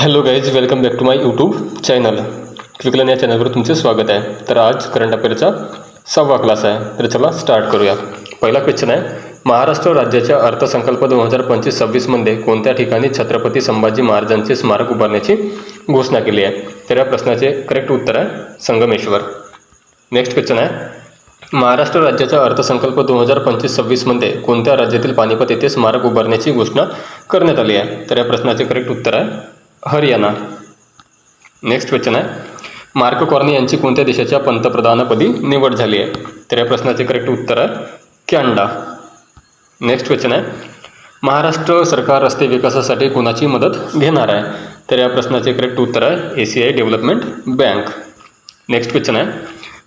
Hello guys, welcome back to my YouTube channel. क्विकलन या चॅनलवर तुमचे स्वागत आहे. तर आज करंट अफेअरचा 6वा क्लास आहे. तर चला स्टार्ट करूया. पहिला क्वेश्चन आहे, महाराष्ट्र राज्याच्या अर्थसंकल्प 2025-26मध्ये कोणत्या ठिकाणी छत्रपती संभाजी महाराजांचे स्मारक उभारण्याची घोषणा केली आहे? तर या प्रश्नाचे करेक्ट उत्तर आहे संगमेश्वर. नेक्स्ट क्वेश्चन आहे, महाराष्ट्र राज्याच्या अर्थसंकल्प 2025-26मध्ये कोणत्या राज्यातील पानिपत येथे स्मारक उभारण्याची घोषणा करण्यात आली आहे? तर या प्रश्नाचे करेक्ट उत्तर आहे हरियाणा. नेक्स्ट क्वेश्चन आहे, मार्क कॉर्नी यांची कोणत्या देशाच्या पंतप्रधानपदी निवड झाली आहे? तर या प्रश्नाचे करेक्ट उत्तर आहे कॅनडा. नेक्स्ट क्वेश्चन आहे, महाराष्ट्र सरकार रस्ते विकासासाठी कोणाची मदत घेणार आहे? तर या प्रश्नाचे करेक्ट उत्तर आहे ACI development bank. Next question आहे,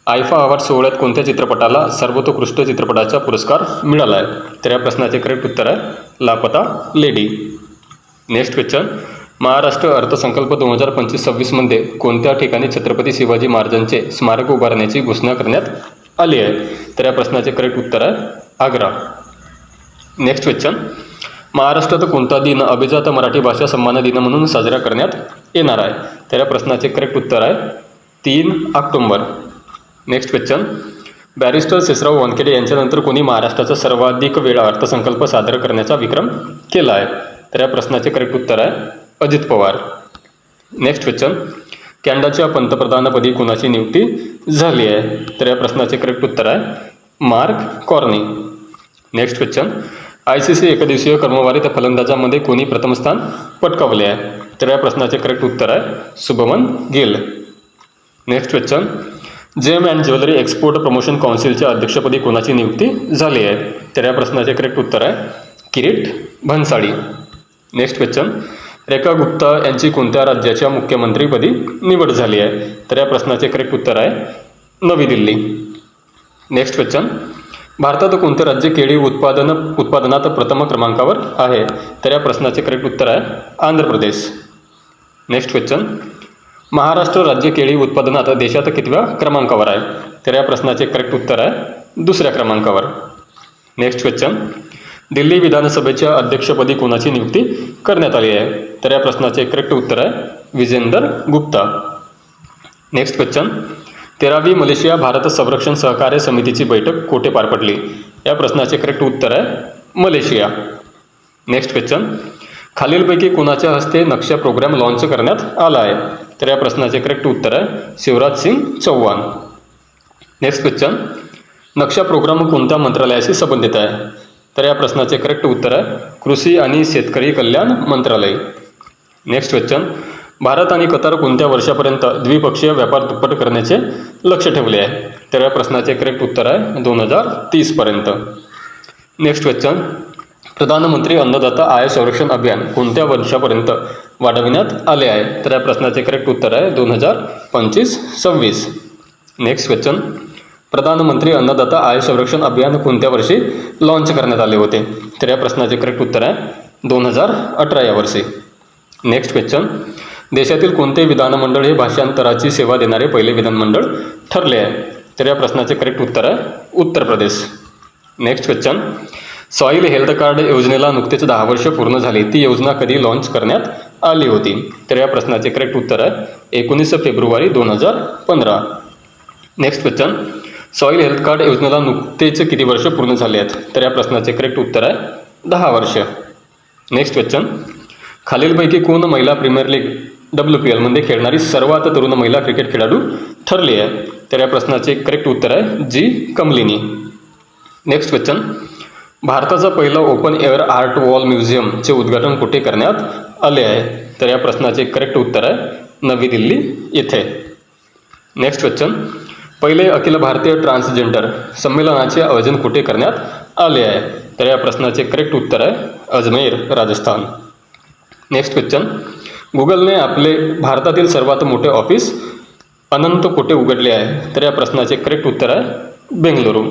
आयफा अवॉर्ड सोहळ्यात कोणत्या चित्रपटाला सर्वोत्कृष्ट चित्रपटाचा पुरस्कार मिळाला आहे? तर या प्रश्नाचे करेक्ट उत्तर आहे लापता लेडी. नेक्स्ट क्वेश्चन, महाराष्ट्र अर्थसंकल्प 2025-26मध्ये कोणत्या ठिकाणी छत्रपती शिवाजी महाराजांचे स्मारक उभारण्याची घोषणा करण्यात आली आहे? तर या प्रश्नाचे करेक्ट उत्तर आहे आग्रा. नेक्स्ट क्वेश्चन, महाराष्ट्रात कोणता दिन अभिजात मराठी भाषा सन्मान दिन म्हणून साजरा करण्यात येणार आहे? तर या प्रश्नाचे करेक्ट उत्तर आहे 3 October. Next question, barrister Sheshrao Wankhede यांच्यानंतर कोणी महाराष्ट्राचा सर्वाधिक वेळा अर्थसंकल्प सादर करण्याचा विक्रम केला आहे? तर या प्रश्नाचे करेक्ट उत्तर आहे अजित पवार. नेक्स्ट क्वेश्चन, कॅनडाच्या पंतप्रधानपदी कोणाची नियुक्ती झाली आहे? तर या प्रश्नाचे करेक्ट उत्तर आहे mark corny. Next question, ICC एकदिवसीय क्रमवारीत फलंदाजामध्ये कोणी प्रथम स्थान पटकावले आहे? तर या प्रश्नाचे करेक्ट उत्तर आहे Shubman Gill. Next question, gem and jewellery export promotion काउन्सिलच्या अध्यक्षपदी कोणाची नियुक्ती झाली आहे? तर या प्रश्नाचे करेक्ट उत्तर आहे किरीट भन्साळी. नेक्स्ट क्वेश्चन, रेखा गुप्ता यांची कोणत्या राज्याच्या मुख्यमंत्रीपदी निवड झाली आहे? तर या प्रश्नाचे करेक्ट उत्तर आहे नवी दिल्ली. नेक्स्ट क्वेश्चन, भारतात कोणते राज्य केळी उत्पादनात प्रथम क्रमांकावर आहे? तर या प्रश्नाचे करेक्ट उत्तर आहे आंध्र प्रदेश. नेक्स्ट क्वेश्चन, महाराष्ट्र राज्य केळी उत्पादनात देशात कितव्या क्रमांकावर आहे? तर या प्रश्नाचे करेक्ट उत्तर आहे 2ऱ्या क्रमांकावर. नेक्स्ट क्वेश्चन, दिल्ली विधानसभेच्या अध्यक्षपदी कोणाची नियुक्ती करण्यात आली आहे? तर या प्रश्नाचे करेक्ट उत्तर आहे विजेंदर गुप्ता. नेक्स्ट क्वेश्चन, 13वी मलेशिया भारत संरक्षण सहकार्य समितीची बैठक कोठे पार पडली? या प्रश्नाचे करेक्ट उत्तर आहे मलेशिया. नेक्स्ट क्वेश्चन, खालीलपैकी कोणाच्या हस्ते नक्षा प्रोग्राम लॉन्च करण्यात आला आहे? तर या प्रश्नाचे करेक्ट उत्तर आहे Shivraj Singh Chouhan. Next question, Naksha program कोणत्या मंत्रालयाशी संबंधित आहे? तर या प्रश्नाचे करेक्ट उत्तर आहे कृषी आणि शेतकरी कल्याण मंत्रालय. नेक्स्ट क्वेश्चन, भारत आणि कतार कोणत्या वर्षापर्यंत द्विपक्षीय व्यापार दुप्पट करण्याचे लक्ष ठेवले आहे? तर या प्रश्नाचे करेक्ट उत्तर आहे 2030 पर्यंत. नेक्स्ट क्वेश्चन, प्रधानमंत्री अन्नदाता आय संरक्षण अभियान कोणत्या वर्षापर्यंत वाढविण्यात आले आहे? तर या प्रश्नाचे करेक्ट उत्तर आहे 2025-26. नेक्स्ट क्वेश्चन, प्रधानमंत्री अन्नदाता आय संरक्षण अभियान कोणत्या वर्षी लॉन्च करण्यात आले होते? तर या प्रश्नाचे करेक्ट उत्तर आहे 2018 या वर्षी. नेक्स्ट क्वेश्चन, देशातील कोणते विधानमंडळ हे भाषांतराची सेवा देणारे पहिले विधानमंडळ ठरले आहे? तर या प्रश्नाचे करेक्ट उत्तर आहे Uttar Pradesh. Next question, soil health card योजनेला नुकतेच 10 वर्ष पूर्ण झाली. ती योजना कधी लॉन्च करण्यात आली होती? तर या प्रश्नाचे करेक्ट उत्तर आहे 19 February 2015. Next question, soil health card योजनेला नुकतेच किती वर्ष पूर्ण झाले आहेत? तर या प्रश्नाचे करेक्ट उत्तर आहे 10 वर्ष. नेक्स्ट क्वेश्चन, खालीलपैकी कोण महिला प्रीमियर लीग WPL मध्ये खेळणारी सर्वात तरुण महिला क्रिकेट खेळाडू ठरली आहे? तर या प्रश्नाचे करेक्ट उत्तर आहे जी कमलिनी. नेक्स्ट क्वेश्चन, भारताचा पहिला ओपन एअर आर्ट वॉल म्युझियमचे उद्घाटन कुठे करण्यात आले आहे? तर या प्रश्नाचे करेक्ट उत्तर आहे नवी दिल्ली येथे. नेक्स्ट क्वेश्चन, पहिले अखिल भारतीय ट्रान्सजेंडर संमेलनाचे आयोजन कुठे करण्यात आले आहे? तर या प्रश्नाचे करेक्ट उत्तर आहे अजमेर राजस्थान. नेक्स्ट क्वेश्चन, गुगलने आपले भारतातील सर्वात मोठे ऑफिस अनंत कोटे उघडले आहे? तर या प्रश्नाचे करेक्ट उत्तर आहे बेंगलुरू.